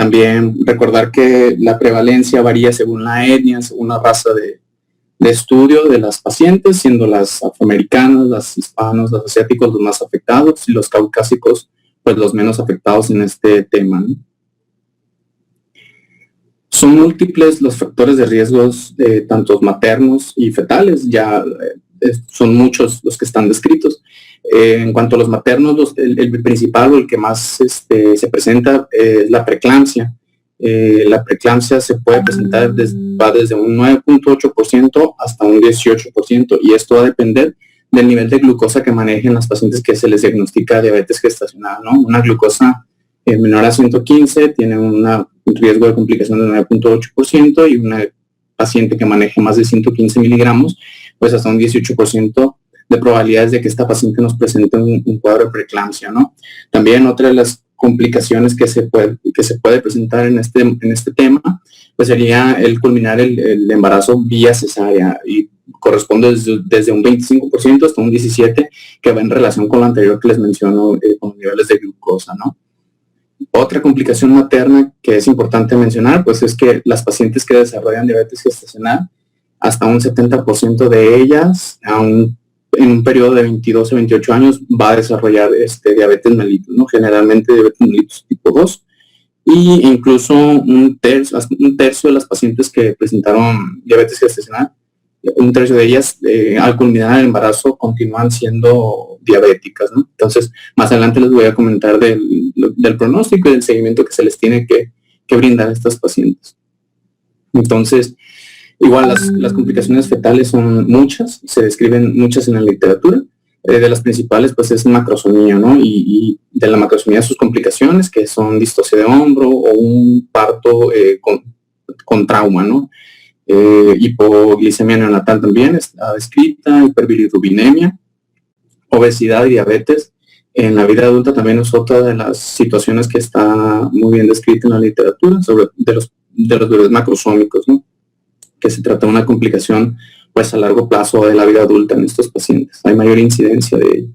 También recordar que la prevalencia varía según la etnia, según la raza de estudio de las pacientes, siendo las afroamericanas, las hispanos, los asiáticos los más afectados y los caucásicos pues los menos afectados en este tema, ¿no? Son múltiples los factores de riesgos, tanto maternos y fetales, ya son muchos los que están descritos. En cuanto a los maternos, el principal o el que más se presenta es la preeclampsia. La preeclampsia se puede presentar va desde un 9.8% hasta un 18%, y esto va a depender del nivel de glucosa que manejen las pacientes que se les diagnostica diabetes gestacional, ¿no? Una glucosa menor a 115 tiene un riesgo de complicación del 9.8%, y una paciente que maneje más de 115 miligramos, pues hasta un 18% de probabilidades de que esta paciente nos presente un cuadro de preeclampsia, ¿no? También otra de las complicaciones que se puede presentar en este tema, pues sería el culminar el embarazo vía cesárea, y corresponde desde un 25% hasta un 17%, que va en relación con lo anterior que les menciono, con los niveles de glucosa, ¿no? Otra complicación materna que es importante mencionar, pues es que las pacientes que desarrollan diabetes gestacional, hasta un 70% de ellas, en un periodo de 22 a 28 años, va a desarrollar diabetes mellitus, ¿no? Generalmente diabetes mellitus tipo 2, y incluso un tercio de las pacientes que presentaron diabetes gestacional, un tercio de ellas al culminar el embarazo continúan siendo diabéticas, ¿no? Entonces, más adelante les voy a comentar del pronóstico y del seguimiento que se les tiene que brindar a estas pacientes. Entonces, igual las complicaciones fetales son muchas, se describen muchas en la literatura. De las principales, pues es macrosomía, ¿no? Y de la macrosomía sus complicaciones, que son distosia de hombro o un parto con trauma, ¿no? Hipoglicemia neonatal también está descrita, hiperbilirrubinemia, obesidad y diabetes. En la vida adulta también es otra de las situaciones que está muy bien descrita en la literatura, de los bebés macrosómicos, ¿no? Que se trata de una complicación pues a largo plazo de la vida adulta en estos pacientes. Hay mayor incidencia de ello.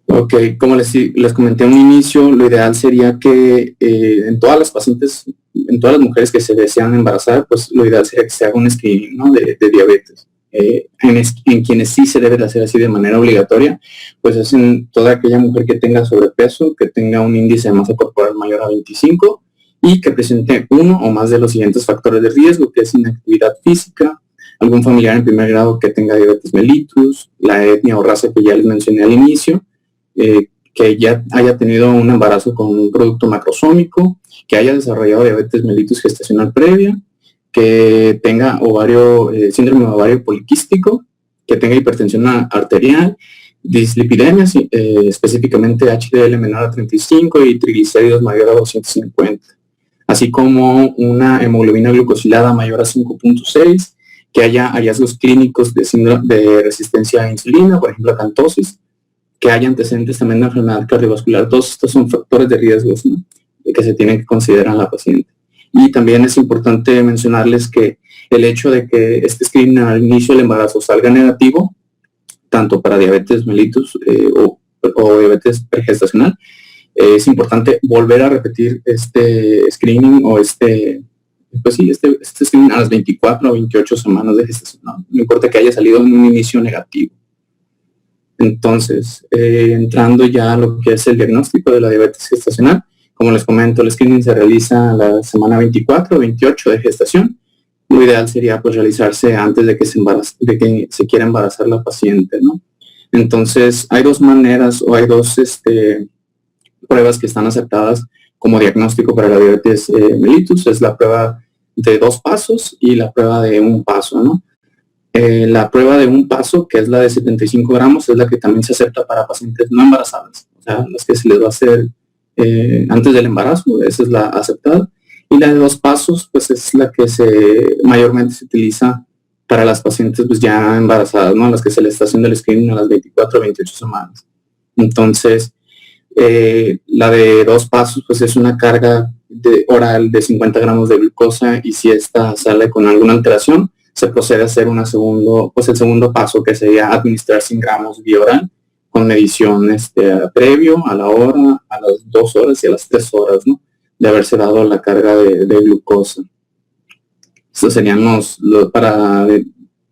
Ok, como les comenté a un inicio, lo ideal sería que en todas las pacientes, en todas las mujeres que se desean embarazar, pues lo ideal sería que se haga un screening, ¿no? de diabetes. En quienes sí se debe de hacer así de manera obligatoria, pues es en toda aquella mujer que tenga sobrepeso, que tenga un índice de masa corporal mayor a 25 y que presente uno o más de los siguientes factores de riesgo, que es inactividad física, algún familiar en primer grado que tenga diabetes mellitus, la etnia o raza que ya les mencioné al inicio, que ya haya tenido un embarazo con un producto macrosómico, que haya desarrollado diabetes mellitus gestacional previa, que tenga síndrome de ovario poliquístico, que tenga hipertensión arterial, dislipidemias, específicamente HDL menor a 35 y triglicéridos mayor a 250, así como una hemoglobina glucosilada mayor a 5.6, que haya hallazgos clínicos de resistencia a insulina, por ejemplo, acantosis, que haya antecedentes también de enfermedad cardiovascular. Todos estos son factores de riesgos, ¿no?, que se tienen que considerar en la paciente. Y también es importante mencionarles que el hecho de que este screening al inicio del embarazo salga negativo, tanto para diabetes mellitus o diabetes pregestacional, es importante volver a repetir este screening o este screening a las 24 o 28 semanas de gestación, ¿no? No importa que haya salido en un inicio negativo. Entonces, entrando ya a lo que es el diagnóstico de la diabetes gestacional, como les comento, el screening se realiza a la semana 24 o 28 de gestación. Lo ideal sería pues realizarse antes de que se quiera embarazar la paciente, ¿no? Entonces, hay dos maneras o hay dos pruebas que están aceptadas como diagnóstico para la diabetes mellitus. Es la prueba de 2 pasos y la prueba de 1 paso, ¿no? La prueba de 1 paso, que es la de 75 gramos, es la que también se acepta para pacientes no embarazadas, o sea, las que se les va a hacer antes del embarazo, esa es la aceptada. Y la de 2 pasos, pues es la que mayormente se utiliza para las pacientes pues ya embarazadas, ¿no?, las que se les está haciendo el screening a las 24 o 28 semanas. Entonces, la de 2 pasos, pues es una carga oral de 50 gramos de glucosa, y si esta sale con alguna alteración, se procede a hacer el segundo paso, que sería administrar 100 gramos vía oral, con medición previo, a la hora, a las 2 horas y a las 3 horas, ¿no?, de haberse dado la carga de glucosa. Estos serían para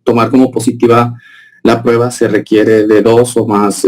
tomar como positiva la prueba se requiere de 2 o más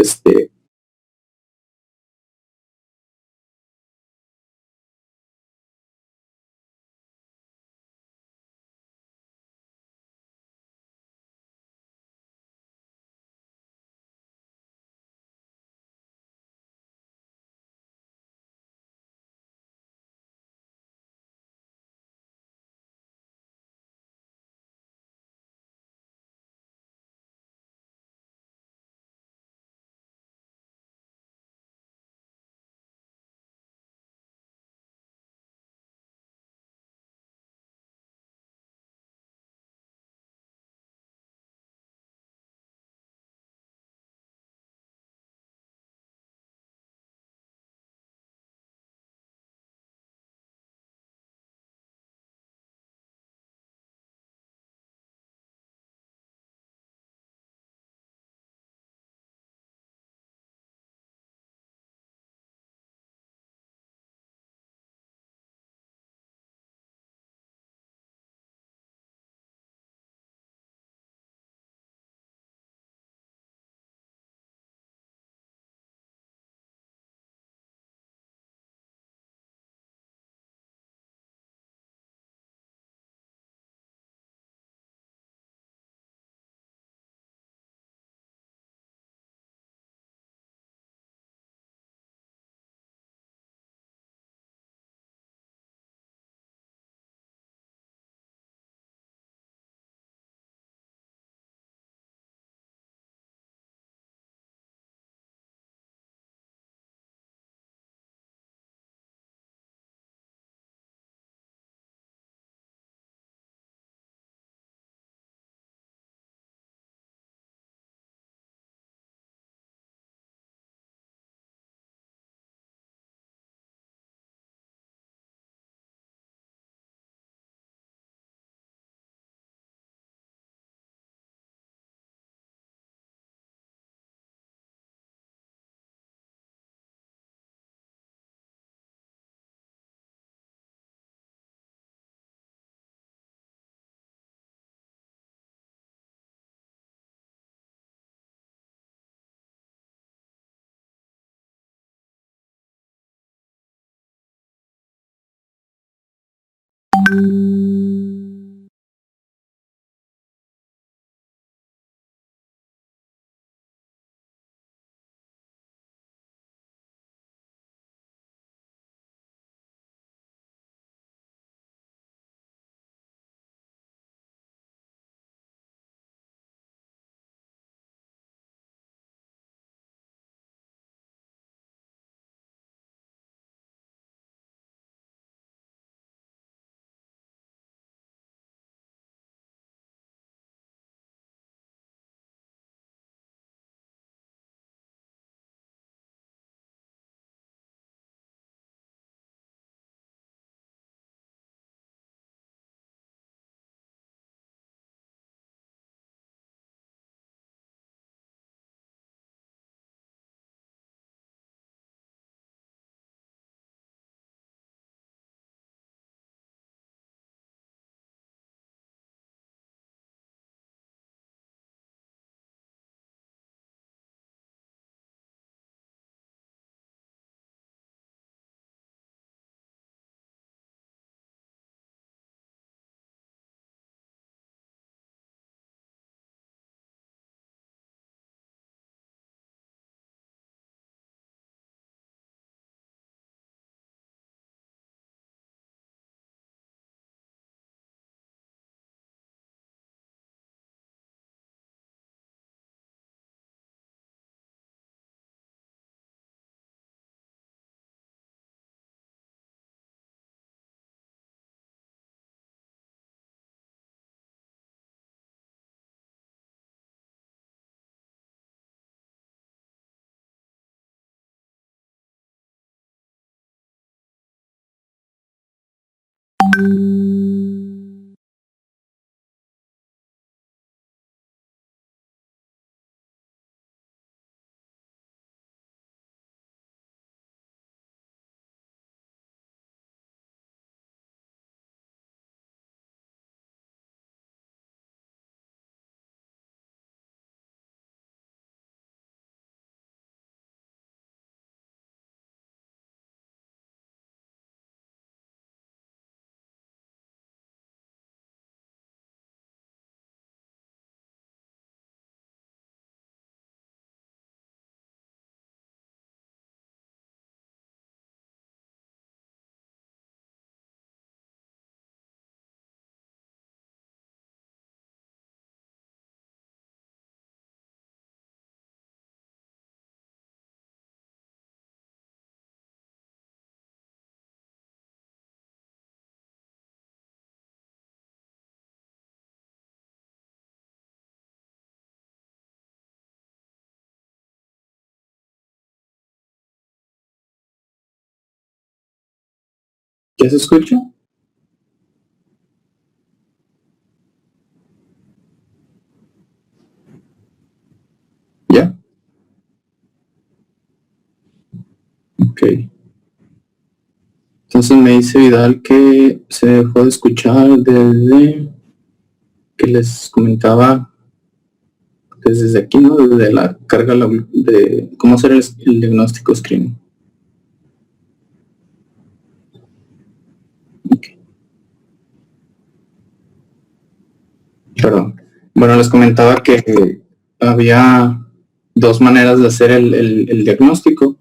¿Ya se escucha? ¿Ya? Ok. Entonces me dice Vidal que se dejó de escuchar desde que les comentaba desde aquí, ¿no? Desde la carga de cómo hacer el diagnóstico screening. Okay. Perdón. Bueno, les comentaba que había dos maneras de hacer el diagnóstico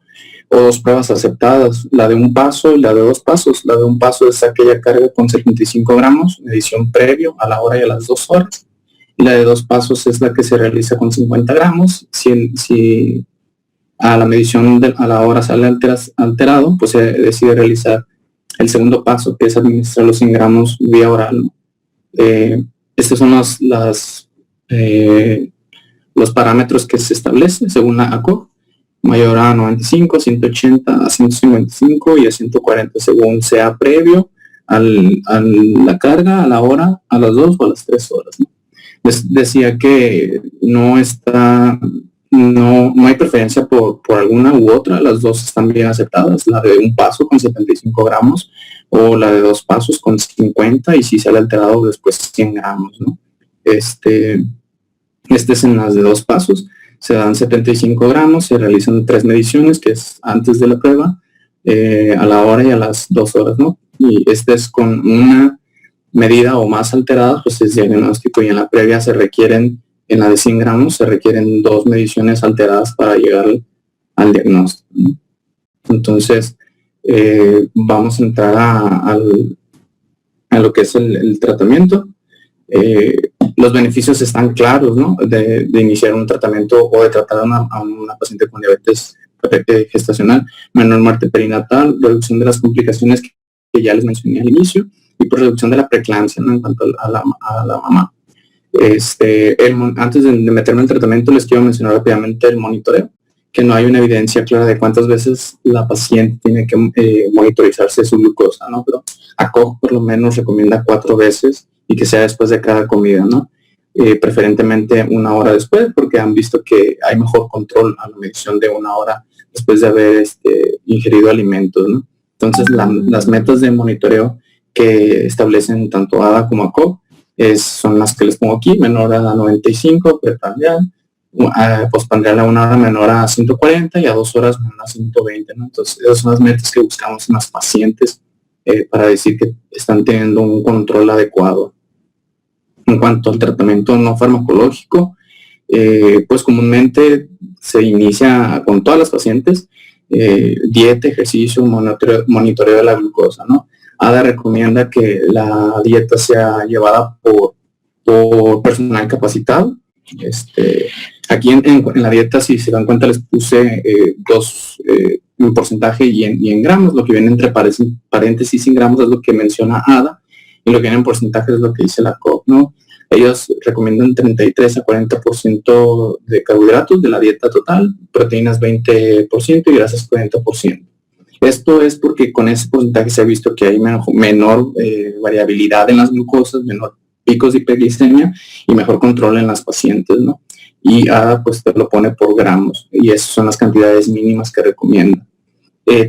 o dos pruebas aceptadas, la de un paso y la de dos pasos. La de un paso es aquella carga con 75 gramos, medición previo a la hora y a las 2 horas. Y la de dos pasos es la que se realiza con 50 gramos. Si a la medición a la hora sale alterado, pues se decide realizar el segundo paso, que es administrar los 100 gramos vía oral. Estos son los parámetros que se establecen según la ACO, mayor a 95, 180, a 155 y a 140, según sea previo a la carga, a la hora, a las 2 o a las 3 horas. ¿No? Decía que no hay preferencia por alguna u otra, las dos están bien aceptadas, la de un paso con 75 gramos o la de dos pasos con 50 y si sale alterado después 100 gramos, ¿no? Este es en las de dos pasos, se dan 75 gramos, se realizan 3 mediciones, que es antes de la prueba, a la hora y a las 2 horas, ¿no? Y este es con una medida o más alterada, pues es diagnóstico, y en la previa en la de 100 gramos, se requieren 2 mediciones alteradas para llegar al diagnóstico, ¿no? Entonces, vamos a entrar a lo que es el tratamiento. Los beneficios están claros, ¿no? De iniciar un tratamiento o de tratar a una paciente con diabetes gestacional, menor muerte perinatal, reducción de las complicaciones que ya les mencioné al inicio, y por reducción de la preeclampsia, ¿no? En cuanto a la mamá. Antes de meterme en el tratamiento, les quiero mencionar rápidamente el monitoreo, que no hay una evidencia clara de cuántas veces la paciente tiene que monitorizarse su glucosa, ¿no? Pero ACOG por lo menos recomienda 4 veces y que sea después de cada comida, ¿no? Preferentemente 1 hora después, porque han visto que hay mejor control a la medición de 1 hora después de haber ingerido alimentos, ¿no? Entonces, las metas de monitoreo que establecen tanto ADA como ACOG son las que les pongo aquí: menor a 95, preprandial, postprandial a 1 hora menor a 140 y a 2 horas menor a 120, ¿no? Entonces, esas son las metas que buscamos en las pacientes para decir que están teniendo un control adecuado. En cuanto al tratamiento no farmacológico, pues comúnmente se inicia con todas las pacientes, dieta, ejercicio, monitoreo de la glucosa, ¿no? ADA recomienda que la dieta sea llevada por personal capacitado. Aquí en la dieta, si se dan cuenta, les puse en porcentaje y en gramos. Lo que viene entre paréntesis en gramos es lo que menciona ADA, y lo que viene en porcentaje es lo que dice la COP, ¿no? Ellos recomiendan 33 a 40% de carbohidratos de la dieta total, proteínas 20% y grasas 40%. Esto es porque con ese porcentaje se ha visto que hay menor variabilidad en las glucosas, menor picos de hiperglicemia y mejor control en las pacientes, ¿no? Y ADA pues te lo pone por gramos, y esas son las cantidades mínimas que recomienda.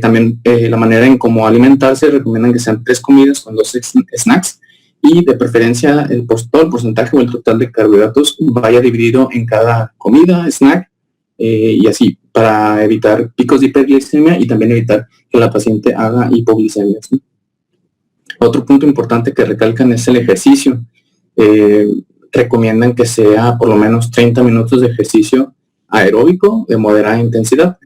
También la manera en cómo alimentarse, recomiendan que sean 3 comidas con 2 snacks, y de preferencia todo el porcentaje o el total de carbohidratos vaya dividido en cada comida, snack, y así, para evitar picos de hiperglicemia y también evitar que la paciente haga hipoglicemias, ¿no? Otro punto importante que recalcan es el ejercicio. Recomiendan que sea por lo menos 30 minutos de ejercicio aeróbico de moderada intensidad,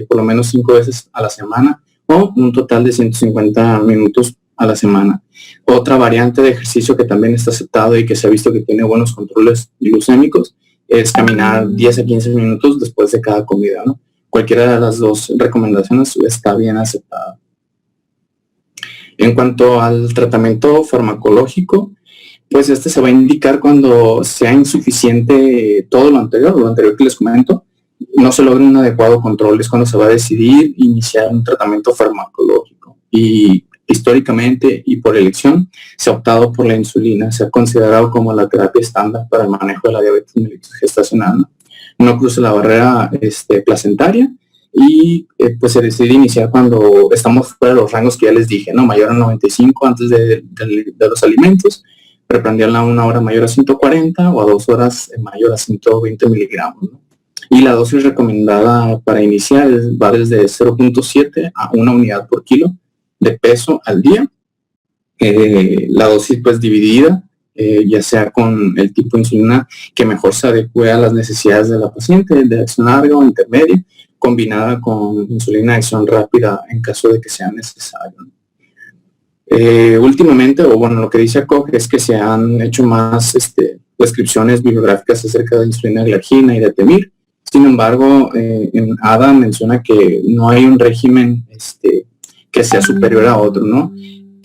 por lo menos 5 veces a la semana, o un total de 150 minutos a la semana. Otra variante de ejercicio que también está aceptado y que se ha visto que tiene buenos controles glucémicos es caminar 10 a 15 minutos después de cada comida, ¿no? Cualquiera de las dos recomendaciones está bien aceptada. En cuanto al tratamiento farmacológico, pues se va a indicar cuando sea insuficiente todo lo anterior que les comento, no se logra un adecuado control, es cuando se va a decidir iniciar un tratamiento farmacológico. Y históricamente y por elección se ha optado por la insulina. Se ha considerado como la terapia estándar para el manejo de la diabetes mellitus gestacional. No cruza la barrera placentaria y pues se decide iniciar cuando estamos fuera de los rangos que ya les dije, ¿no? Mayor a 95 antes de los alimentos, preprandial a 1 hora mayor a 140 o a 2 horas mayor a 120 miligramos, ¿no? Y la dosis recomendada para iniciar va desde 0.7 a 1 unidad por kilo de peso al día. La dosis pues dividida, ya sea con el tipo de insulina que mejor se adecue a las necesidades de la paciente, de acción larga o intermedia, combinada con insulina de acción rápida en caso de que sea necesario. Últimamente, o bueno, lo que dice ACOG es que se han hecho más descripciones bibliográficas acerca de insulina glargina y de Temir. Sin embargo, en ADA menciona que no hay un régimen que sea superior a otro, ¿no?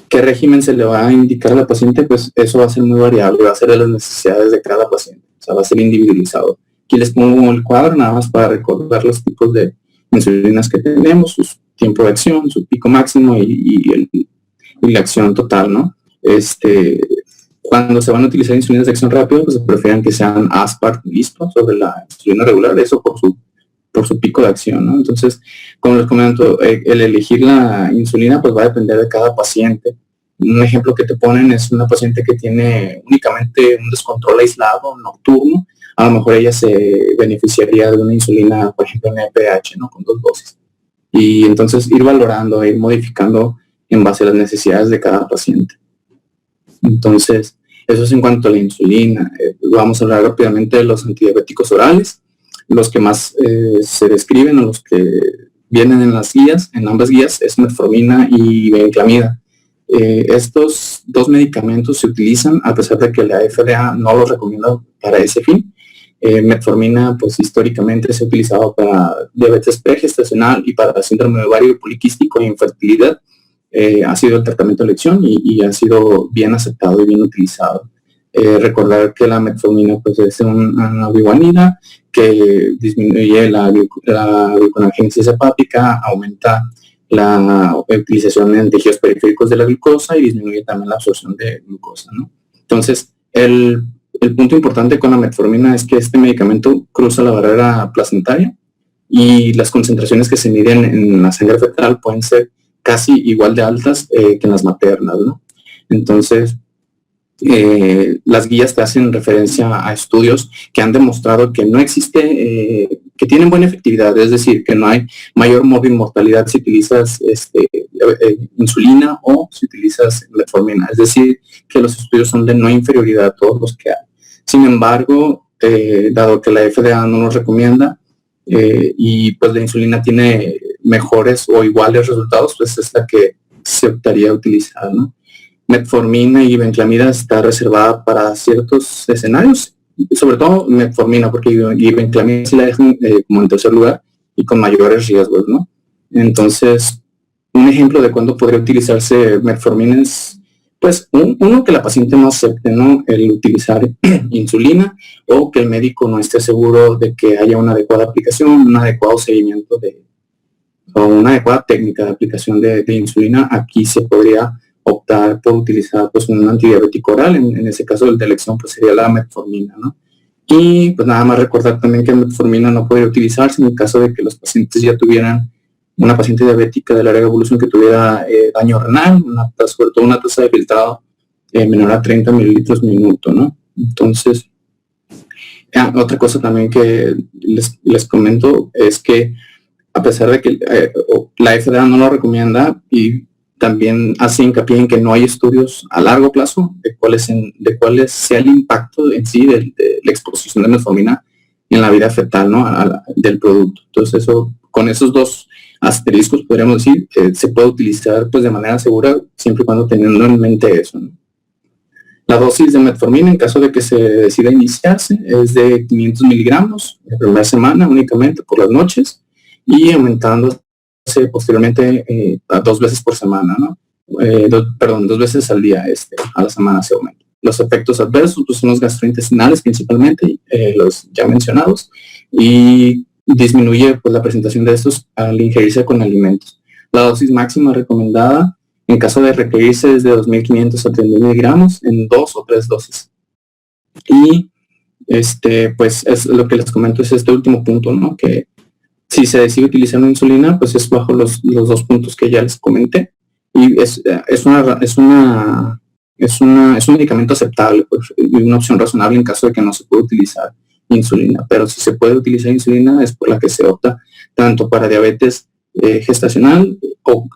¿Qué régimen se le va a indicar a la paciente? Pues eso va a ser muy variable, va a ser de las necesidades de cada paciente, o sea, va a ser individualizado. Aquí les pongo el cuadro nada más para recordar los tipos de insulinas que tenemos, su tiempo de acción, su pico máximo y la acción total, ¿no? Cuando se van a utilizar insulinas de acción rápida, pues se prefieren que sean aspart listo sobre la insulina regular, eso por su pico de acción, ¿no? Entonces, como les comento, el elegir la insulina pues va a depender de cada paciente. Un ejemplo que te ponen es una paciente que tiene únicamente un descontrol aislado nocturno, a lo mejor ella se beneficiaría de una insulina, por ejemplo, en EPH, ¿no? Con 2 dosis. Y entonces ir valorando, ir modificando en base a las necesidades de cada paciente. Entonces, eso es en cuanto a la insulina. Vamos a hablar rápidamente de los antidiabéticos orales. Los que más se describen o los que vienen en las guías, en ambas guías, es metformina y benclamida. Estos 2 medicamentos se utilizan a pesar de que la FDA no los recomienda para ese fin. Metformina, pues históricamente se ha utilizado para diabetes pregestacional y para síndrome de ovario poliquístico e infertilidad. Ha sido el tratamiento de elección y ha sido bien aceptado y bien utilizado. Recordar que la metformina pues es una biguanida que disminuye la gluconeogénesis hepática, aumenta la utilización en tejidos periféricos de la glucosa y disminuye también la absorción de glucosa, ¿no? Entonces, el punto importante con la metformina es que este medicamento cruza la barrera placentaria y las concentraciones que se miden en la sangre fetal pueden ser casi igual de altas que en las maternas, ¿no? Entonces, las guías te hacen referencia a estudios que han demostrado que no existe, que tienen buena efectividad, es decir, que no hay mayor mortalidad si utilizas insulina o si utilizas metformina, es decir, que los estudios son de no inferioridad a todos los que hay. Sin embargo, dado que la FDA no los recomienda y pues la insulina tiene mejores o iguales resultados, pues es la que se optaría a utilizar, ¿no? Metformina y benclamida está reservada para ciertos escenarios, sobre todo metformina, porque benclamida sí la dejan como en tercer lugar y con mayores riesgos, ¿no? Entonces, un ejemplo de cuándo podría utilizarse metformina es, pues, uno que la paciente no acepte, ¿no? El utilizar insulina o que el médico no esté seguro de que haya una adecuada aplicación, un adecuado seguimiento o una adecuada técnica de aplicación de insulina. Aquí se podría optar por utilizar pues un antidiabético oral, en ese caso el de elección pues sería la metformina, ¿no? Y pues nada más recordar también que metformina no podría utilizarse en el caso de que los pacientes ya tuvieran una paciente diabética de larga evolución que tuviera daño renal, sobre todo una tasa de filtrado menor a 30 mililitros minuto, ¿no? Entonces, otra cosa también que les comento es que a pesar de que la FDA no lo recomienda y también hace hincapié en que no hay estudios a largo plazo de cuál sea el impacto en sí de la exposición de metformina en la vida fetal, ¿no? Del producto. Entonces eso, con esos 2 asteriscos podríamos decir que se puede utilizar pues de manera segura siempre y cuando teniendo en mente eso, ¿no? La dosis de metformina en caso de que se decida iniciarse es de 500 miligramos la primera semana únicamente por las noches y aumentándose posteriormente a 2 veces por semana, ¿no? 2 veces al día, a la semana se aumenta. Los efectos adversos pues, son los gastrointestinales principalmente, los ya mencionados, y disminuye pues, la presentación de estos al ingerirse con alimentos. La dosis máxima recomendada En caso de requerirse desde 2.500 a 3.000 miligramos en 2 o 3 dosis. Y pues es lo que les comento, es este último punto, ¿no? Que si se decide utilizar una insulina, pues es bajo los 2 puntos que ya les comenté. Y es un medicamento aceptable, pues, y una opción razonable en caso de que no se pueda utilizar insulina. Pero si se puede utilizar insulina, es por la que se opta tanto para diabetes gestacional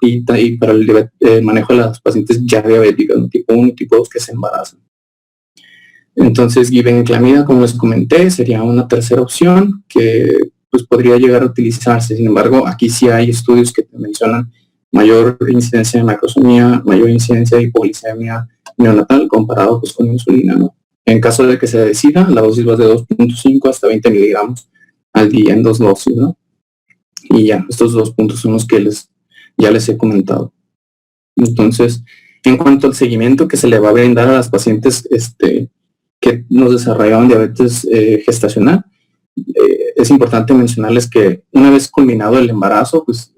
y para el manejo de las pacientes ya diabéticas, ¿no? Tipo 1 y tipo 2 que se embarazan. Entonces, glibenclamida, como les comenté, sería una tercera opción que pues podría llegar a utilizarse. Sin embargo, aquí sí hay estudios que te mencionan mayor incidencia de macrosomía, mayor incidencia de hipoglicemia neonatal comparado pues con insulina, ¿no? En caso de que se decida, la dosis va de 2.5 hasta 20 miligramos al día en 2 dosis, ¿no? Y ya, estos 2 puntos son los que ya les he comentado. Entonces, en cuanto al seguimiento que se le va a brindar a las pacientes que nos desarrollaban diabetes gestacional, es importante mencionarles que una vez culminado el embarazo, pues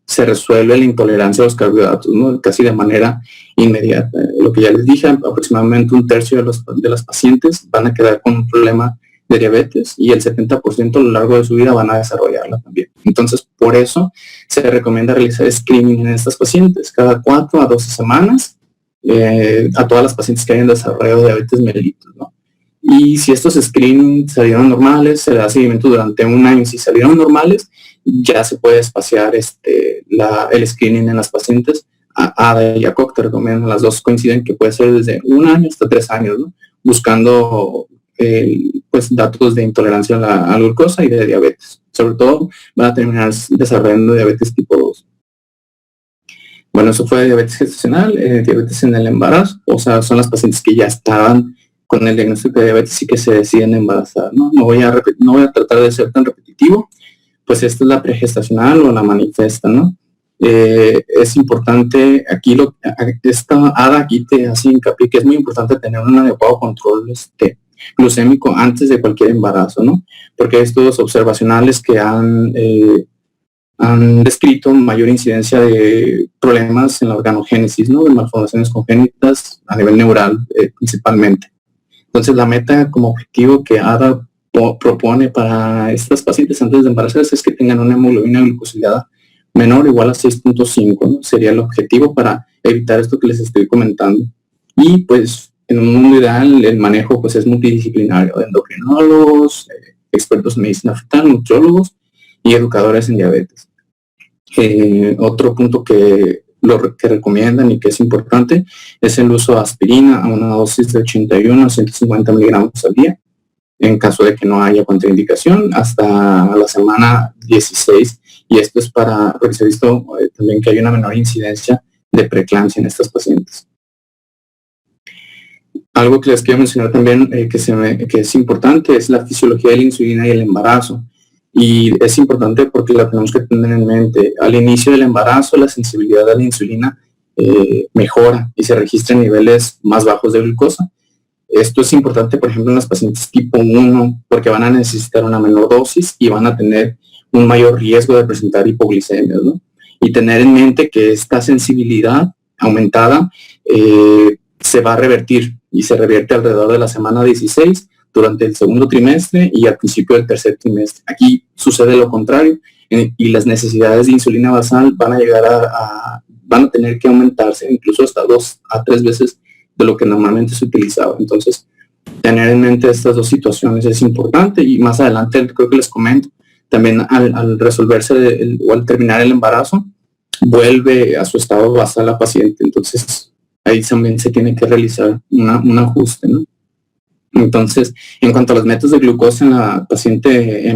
se resuelve la intolerancia a los carbohidratos, ¿no? Casi de manera inmediata. Lo que ya les dije, aproximadamente 1/3 de las pacientes van a quedar con un problema de diabetes y el 70% a lo largo de su vida van a desarrollarla también. Entonces, por eso se recomienda realizar screening en estas pacientes cada 4 a 12 semanas a todas las pacientes que hayan desarrollado diabetes mellitus, ¿no? Y si estos screenings salieron normales, se le da seguimiento durante un año. Si salieron normales, ya se puede espaciar el screening en las pacientes. ADA y ACOG te recomiendan, las dos coinciden que puede ser desde 1 año hasta 3 años, ¿no? Buscando pues datos de intolerancia a la glucosa y de diabetes. Sobre todo van a terminar desarrollando diabetes tipo 2. Bueno, eso fue diabetes gestacional, diabetes en el embarazo, o sea, son las pacientes que ya estaban con el diagnóstico de diabetes y que se deciden embarazar, ¿no? No voy a tratar de ser tan repetitivo, pues esta es la pregestacional o la manifiesta, ¿no? Es importante, esta ADA aquí te hace hincapié que es muy importante tener un adecuado control glucémico antes de cualquier embarazo, ¿no? Porque hay estudios observacionales que han descrito mayor incidencia de problemas en la organogénesis, ¿no? De malformaciones congénitas a nivel neural principalmente. Entonces, la meta como objetivo que ADA propone para estas pacientes antes de embarazarse es que tengan una hemoglobina glucosilada menor o igual a 6.5, ¿no? Sería el objetivo para evitar esto que les estoy comentando. Y pues, en un mundo ideal, el manejo pues es multidisciplinario, de endocrinólogos, expertos en medicina fetal, nutriólogos y educadores en diabetes. Otro punto que recomiendan y que es importante es el uso de aspirina a una dosis de 81 a 150 miligramos al día, en caso de que no haya contraindicación, hasta la semana 16. Y esto es porque se ha visto también que hay una menor incidencia de preeclampsia en estas pacientes. Algo que les quiero mencionar también que es importante es la fisiología de la insulina y el embarazo. Y es importante porque la tenemos que tener en mente. Al inicio del embarazo, la sensibilidad a la insulina mejora y se registran niveles más bajos de glucosa. Esto es importante, por ejemplo, en las pacientes tipo 1, porque van a necesitar una menor dosis y van a tener un mayor riesgo de presentar hipoglicemias, ¿no? Y tener en mente que esta sensibilidad aumentada se va a revertir y se revierte alrededor de la semana 16, durante el segundo trimestre y al principio del tercer trimestre. Aquí sucede lo contrario y las necesidades de insulina basal van a tener que aumentarse incluso hasta 2 a 3 veces de lo que normalmente se utilizaba. Entonces, tener en mente estas dos situaciones es importante y más adelante creo que les comento, también al resolverse o al terminar el embarazo, vuelve a su estado basal la paciente. Entonces, ahí también se tiene que realizar un ajuste, ¿no? Entonces, en cuanto a los métodos de glucosa en la paciente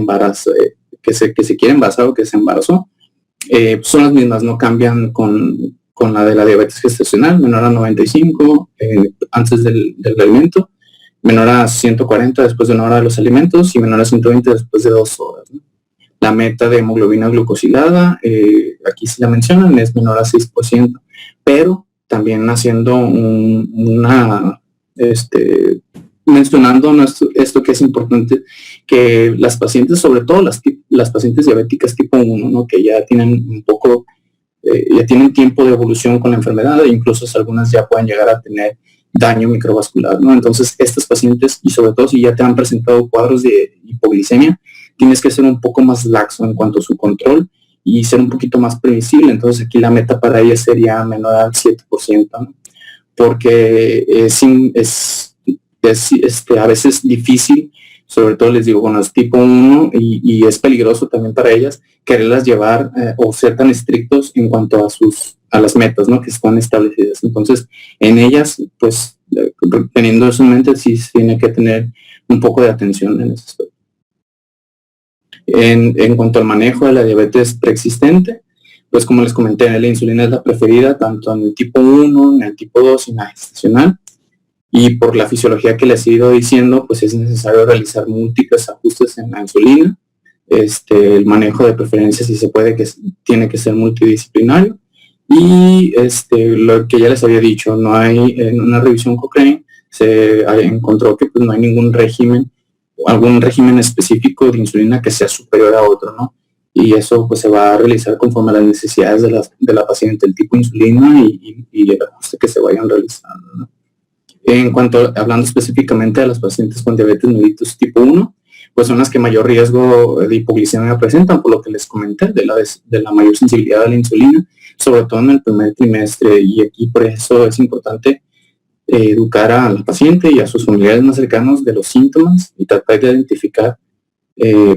que se quiere embarazar o que se embarazó, son las mismas, no cambian con la de la diabetes gestacional, menor a 95 antes del alimento, menor a 140 después de 1 hora de los alimentos y menor a 120 después de 2 horas, ¿no? La meta de hemoglobina glucosilada, aquí sí la mencionan, es menor a 6%, pero también haciendo mencionando esto que es importante, que las pacientes, sobre todo las pacientes diabéticas tipo 1, ¿no? Que ya tienen un poco ya tienen tiempo de evolución con la enfermedad e incluso algunas ya pueden llegar a tener daño microvascular, ¿no? Entonces, estos pacientes, y sobre todo si ya te han presentado cuadros de hipoglicemia, tienes que ser un poco más laxo en cuanto a su control y ser un poquito más previsible. Entonces, aquí la meta para ellas sería menor al 7%, ¿no? Porque a veces difícil, sobre todo les digo, con las tipo 1 y es peligroso también para ellas quererlas llevar o ser tan estrictos en cuanto a las metas, ¿no?, que están establecidas. Entonces, en ellas, pues, teniendo eso en mente, sí tiene que tener un poco de atención en ese aspecto. En cuanto al manejo de la diabetes preexistente, pues como les comenté, la insulina es la preferida tanto en el tipo 1, en el tipo 2 y en la gestacional. Y por la fisiología que les he ido diciendo, pues es necesario realizar múltiples ajustes en la insulina. El manejo de preferencia, si se puede, que tiene que ser multidisciplinario. Y lo que ya les había dicho, no hay, en una revisión Cochrane se encontró que pues, no hay ningún régimen, algún régimen específico de insulina que sea superior a otro, ¿no? Y eso pues se va a realizar conforme a las necesidades de la paciente, el tipo de insulina y el ajuste que se vayan realizando, ¿no? En cuanto, hablando específicamente de las pacientes con diabetes mellitus tipo 1, pues son las que mayor riesgo de hipoglicemia presentan, por lo que les comenté, de la mayor sensibilidad a la insulina, sobre todo en el primer trimestre, y aquí por eso es importante educar a la paciente y a sus familiares más cercanos de los síntomas y tratar de identificar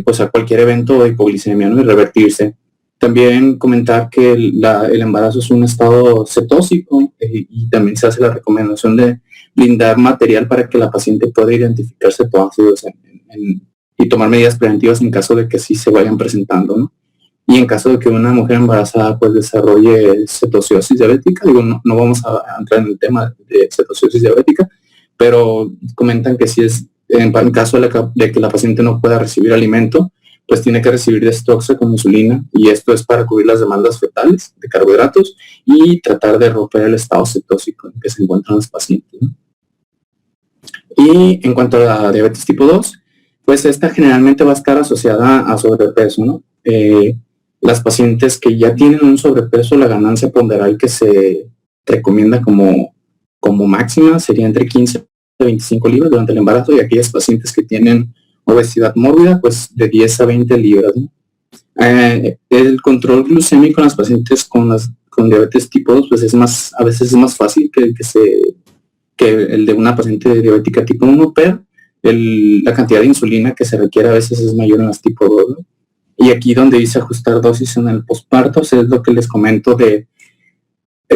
pues a cualquier evento de hipoglicemia, ¿no?, y revertirse. También comentar que el embarazo es un estado cetóxico y también se hace la recomendación de brindar material para que la paciente pueda identificar cetóácidos y tomar medidas preventivas en caso de que sí se vayan presentando, ¿no? Y en caso de que una mujer embarazada pues desarrolle cetoacidosis diabética, digo, no vamos a entrar en el tema de cetoacidosis diabética, pero comentan que si es en caso de que la paciente no pueda recibir alimento, pues tiene que recibir detox con insulina, y esto es para cubrir las demandas fetales de carbohidratos y tratar de romper el estado cetóxico en que se encuentran los pacientes, ¿no? Y en cuanto a la diabetes tipo 2, pues esta generalmente va a estar asociada a sobrepeso, ¿no? Las pacientes que ya tienen un sobrepeso, la ganancia ponderal que se recomienda como máxima sería entre 15 y 25 libras durante el embarazo, y aquellas pacientes que tienen obesidad mórbida, pues de 10 a 20 libras, ¿no? El control glucémico en las pacientes con diabetes tipo 2, pues a veces es más fácil que el de una paciente diabética tipo 1, pero la cantidad de insulina que se requiere a veces es mayor en las tipo 2, ¿no? Y aquí donde dice ajustar dosis en el posparto, o sea, es lo que les comento de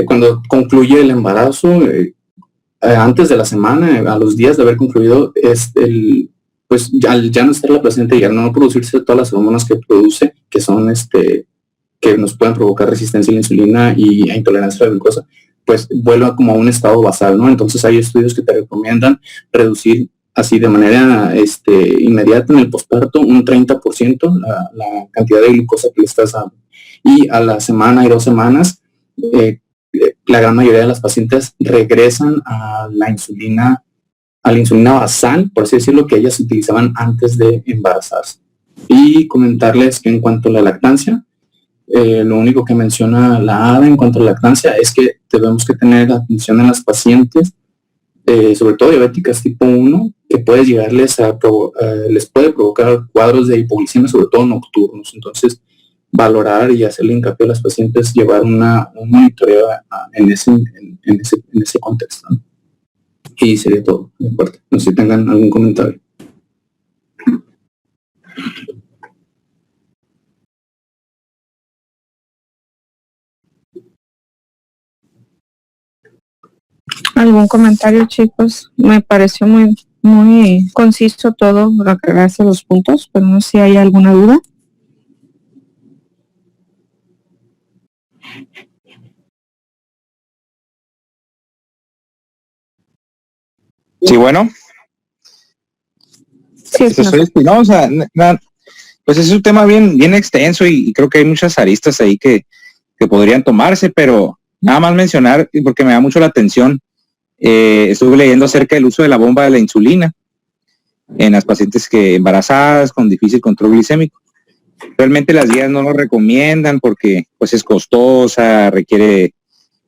cuando concluye el embarazo, antes de la semana, a los días de haber concluido, pues ya no estar la placenta y ya no producirse todas las hormonas que produce, que son que nos pueden provocar resistencia a la insulina y a intolerancia a la glucosa, pues vuelva como a un estado basal, ¿no? Entonces hay estudios que te recomiendan reducir así de manera inmediata en el posparto un 30% la cantidad de glucosa que le estás dando. Y a la semana y 2 semanas, la gran mayoría de las pacientes regresan a la insulina basal, por así decirlo, que ellas utilizaban antes de embarazarse. Y comentarles que en cuanto a la lactancia, lo único que menciona la ADA en cuanto a la lactancia es que debemos que tener atención en las pacientes, sobre todo diabéticas tipo 1, que puede llegarles les puede provocar cuadros de hipoglicemia, sobre todo nocturnos. Entonces, valorar y hacerle hincapié a las pacientes, llevar un monitoreo en ese contexto, ¿no? Y sería todo, de parte. No sé si tengan algún comentario. ¿Algún comentario, chicos? Me pareció muy conciso todo, gracias a los puntos, pero no sé si hay alguna duda. Sí, bueno. Sí, Soy Espinosa. Pues es un tema bien extenso y creo que hay muchas aristas ahí que podrían tomarse, pero nada más mencionar, porque me da mucho la atención, estuve leyendo acerca del uso de la bomba de la insulina en las pacientes embarazadas con difícil control glicémico. Realmente las guías no lo recomiendan porque pues es costosa, requiere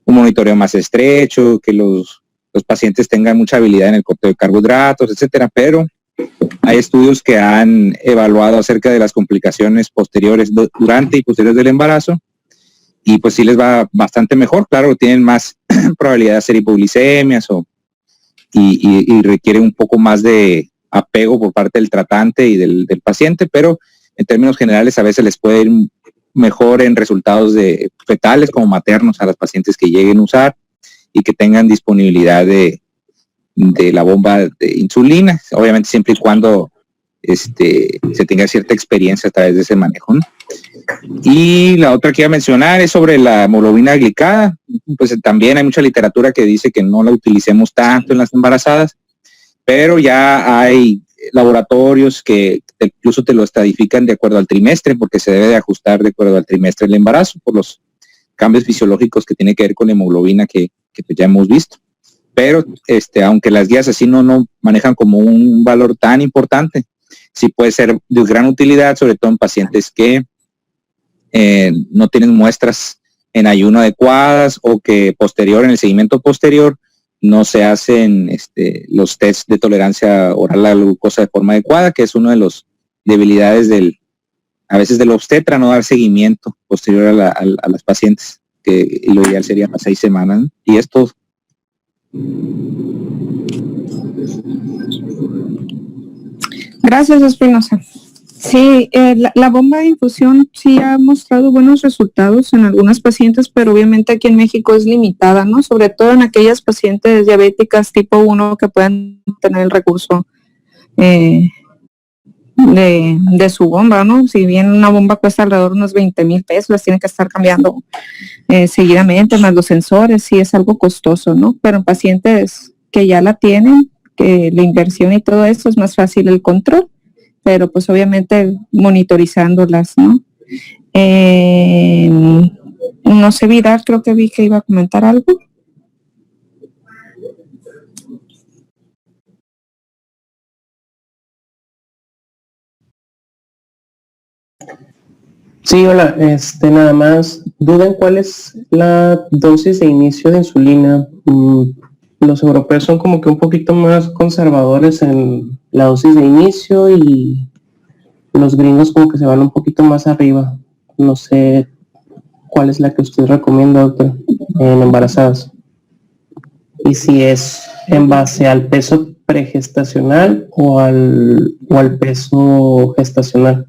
un monitoreo más estrecho, que los pacientes tengan mucha habilidad en el conteo de carbohidratos, etcétera, pero hay estudios que han evaluado acerca de las complicaciones posteriores, durante y posteriores del embarazo, y pues sí les va bastante mejor. Claro, tienen más probabilidad de hacer hipoglicemias y requiere un poco más de apego por parte del tratante y del paciente, pero en términos generales a veces les puede ir mejor en resultados de fetales como maternos a las pacientes que lleguen a usar y que tengan disponibilidad de la bomba de insulina, obviamente siempre y cuando se tenga cierta experiencia a través de ese manejo, ¿no? Y la otra que iba a mencionar es sobre la hemoglobina glicada. Pues también hay mucha literatura que dice que no la utilicemos tanto en las embarazadas, pero ya hay laboratorios que incluso te lo estadifican de acuerdo al trimestre, porque se debe de ajustar de acuerdo al trimestre del embarazo por los cambios fisiológicos que tiene que ver con la hemoglobina que pues ya hemos visto. Pero aunque las guías así no manejan como un valor tan importante, sí puede ser de gran utilidad, sobre todo en pacientes que no tienen muestras en ayuno adecuadas o que en el seguimiento posterior no se hacen los tests de tolerancia oral a la glucosa de forma adecuada, que es una de las debilidades a veces del obstetra, no dar seguimiento posterior a las pacientes, que lo ideal sería a 6 semanas, ¿no? Y esto. Gracias, Espinosa. Sí, la bomba de infusión sí ha mostrado buenos resultados en algunas pacientes, pero obviamente aquí en México es limitada, ¿no? Sobre todo en aquellas pacientes diabéticas tipo 1 que puedan tener el recurso de su bomba, ¿no? Si bien una bomba cuesta alrededor de unos 20,000 pesos, las tienen que estar cambiando seguidamente, más los sensores, sí es algo costoso, ¿no? Pero en pacientes que ya la tienen, que la inversión y todo eso es más fácil el control, pero pues obviamente monitorizándolas, ¿no? No sé, Vidal, creo que vi que iba a comentar algo. Sí, hola, nada más, duda en cuál es la dosis de inicio de insulina. Los europeos son como que un poquito más conservadores en la dosis de inicio y los gringos como que se van un poquito más arriba. No sé cuál es la que usted recomienda, doctor, en embarazadas. Y si es en base al peso pregestacional o al peso gestacional.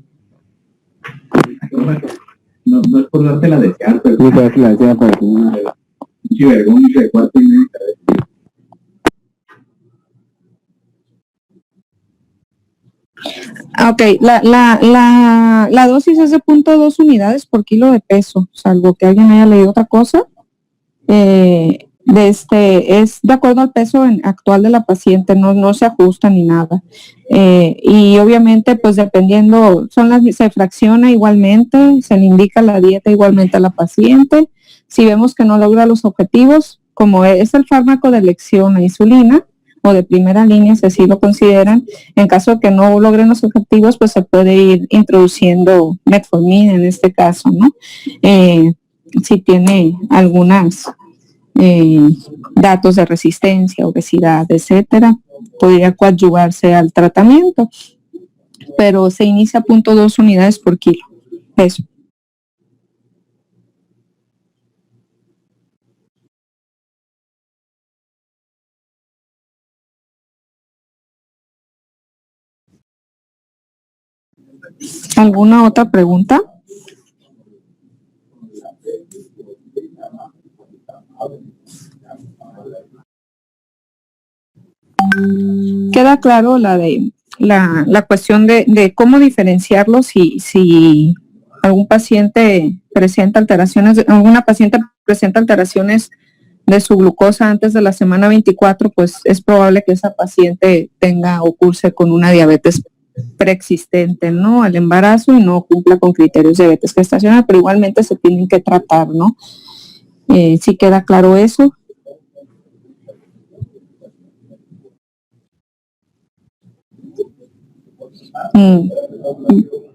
No es por darte la desear, pero no te la desear para que una vergüenza de 4 y medio. Ok, la dosis es de 0.2 unidades por kilo de peso, salvo que alguien haya leído otra cosa. Es de acuerdo al peso actual de la paciente, no se ajusta ni nada. Y obviamente, pues dependiendo, se fracciona igualmente, se le indica la dieta igualmente a la paciente. Si vemos que no logra los objetivos, como es el fármaco de elección, la insulina, o de primera línea, si así lo consideran, en caso de que no logren los objetivos, pues se puede ir introduciendo metformina en este caso, ¿no? Si tiene algunas datos de resistencia, obesidad, etcétera, podría coadyuvarse al tratamiento, pero se inicia a 0.2 unidades por kilo peso. ¿Alguna otra pregunta? Queda claro la cuestión de cómo diferenciarlo si algún paciente presenta alteraciones, alguna paciente presenta alteraciones de su glucosa antes de la semana 24, pues es probable que esa paciente tenga o curse con una diabetes preexistente, ¿no? Al embarazo y no cumpla con criterios de diabetes gestacional, pero igualmente se tienen que tratar, ¿no? ¿Sí queda claro eso?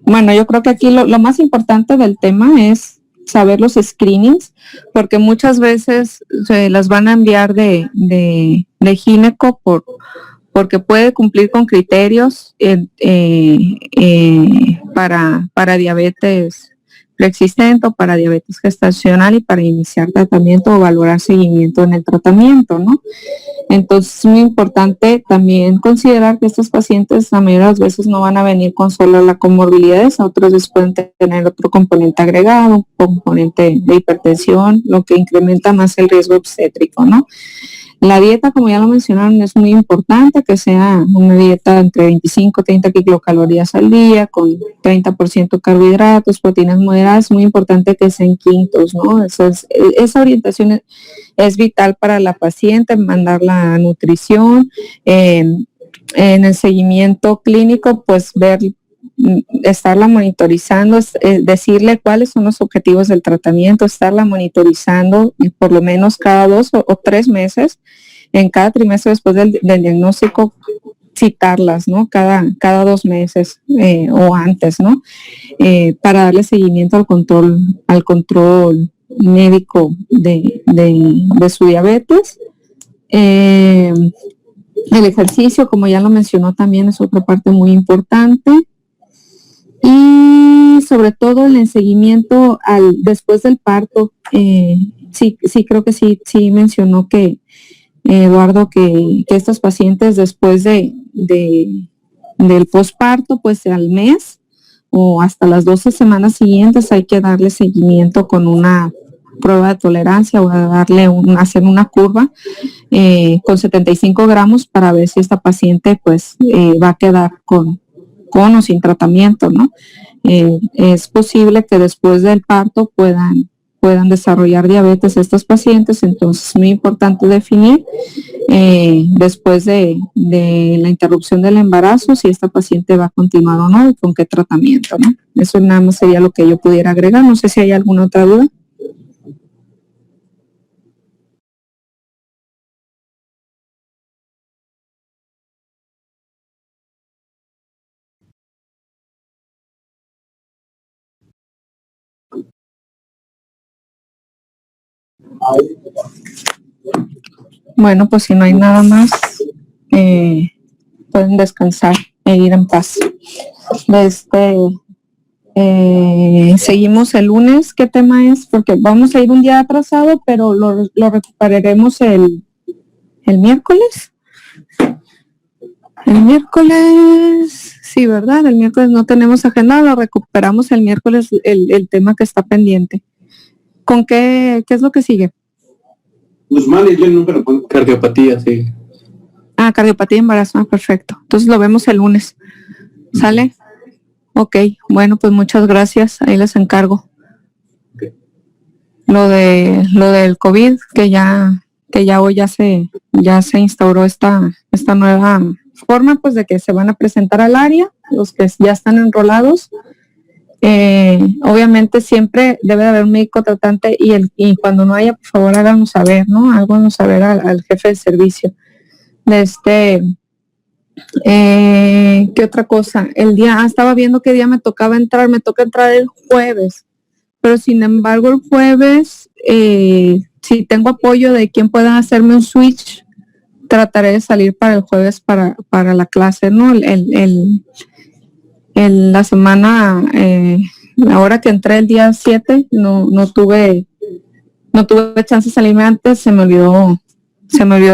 Bueno, yo creo que aquí lo más importante del tema es saber los screenings, porque muchas veces se las van a enviar de gineco porque puede cumplir con criterios para diabetes preexistente o para diabetes gestacional y para iniciar tratamiento o valorar seguimiento en el tratamiento, ¿no? Entonces es muy importante también considerar que estos pacientes la mayoría de las veces no van a venir con solo la comorbilidad, otras veces pueden tener otro componente agregado, un componente de hipertensión, lo que incrementa más el riesgo obstétrico, ¿no? La dieta, como ya lo mencionaron, es muy importante que sea una dieta entre 25 y 30 kilocalorías al día, con 30% carbohidratos, proteínas moderadas. Es muy importante que sean quintos, ¿no? Esa orientación es vital para la paciente, mandarla a nutrición. En el seguimiento clínico, pues estarla monitorizando, decirle cuáles son los objetivos del tratamiento, estarla monitorizando por lo menos cada 2 o 3 meses, en cada trimestre después del diagnóstico, citarlas, ¿no? Cada 2 meses o antes, ¿no? Para darle seguimiento al control médico de su diabetes. El ejercicio, como ya lo mencionó, también es otra parte muy importante. Y sobre todo el seguimiento después del parto. Sí, creo que sí mencionó que Eduardo, que estos pacientes después del posparto, pues al mes o hasta las 12 semanas siguientes hay que darle seguimiento con una prueba de tolerancia o hacer una curva con 75 gramos para ver si esta paciente pues va a quedar con o sin tratamiento, ¿no? Es posible que después del parto puedan desarrollar diabetes estos pacientes, entonces es muy importante definir después de la interrupción del embarazo si esta paciente va a continuar o no y con qué tratamiento, ¿no? Eso nada más sería lo que yo pudiera agregar. No sé si hay alguna otra duda. Bueno, pues si no hay nada más, pueden descansar e ir en paz. Seguimos el lunes. ¿Qué tema es? Porque vamos a ir un día atrasado, pero lo recuperaremos el miércoles. El miércoles, sí, ¿verdad? El miércoles no tenemos agenda, lo recuperamos el miércoles el tema que está pendiente. ¿Con qué es lo que sigue? Guzmán, yo nunca lo pongo. Cardiopatía, sí. Cardiopatía y embarazo, perfecto. Entonces lo vemos el lunes. ¿Sale? Ok, bueno, pues muchas gracias. Ahí les encargo. Okay. Lo del COVID, que ya hoy ya se instauró esta nueva forma, pues de que se van a presentar al área, los que ya están enrolados. Obviamente siempre debe de haber un médico tratante y cuando no haya, por favor háganos saber, ¿no? Háganos saber al jefe de servicio. ¿Qué otra cosa? Estaba viendo qué día me toca entrar el jueves, pero sin embargo el jueves, si tengo apoyo de quien pueda hacerme un switch, trataré de salir para el jueves para la clase, ¿no? La semana, la hora que entré el día 7, no tuve chance de salirme antes, se me olvidó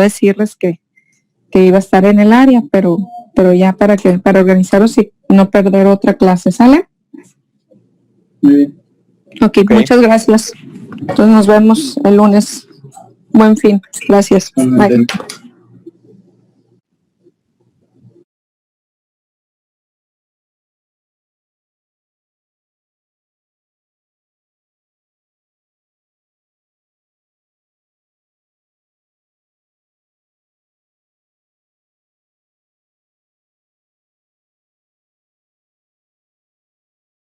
decirles que iba a estar en el área, pero ya para organizaros y no perder otra clase, ¿sale? Muy bien. Okay. Muchas gracias. Entonces nos vemos el lunes. Buen fin. Gracias. Bye.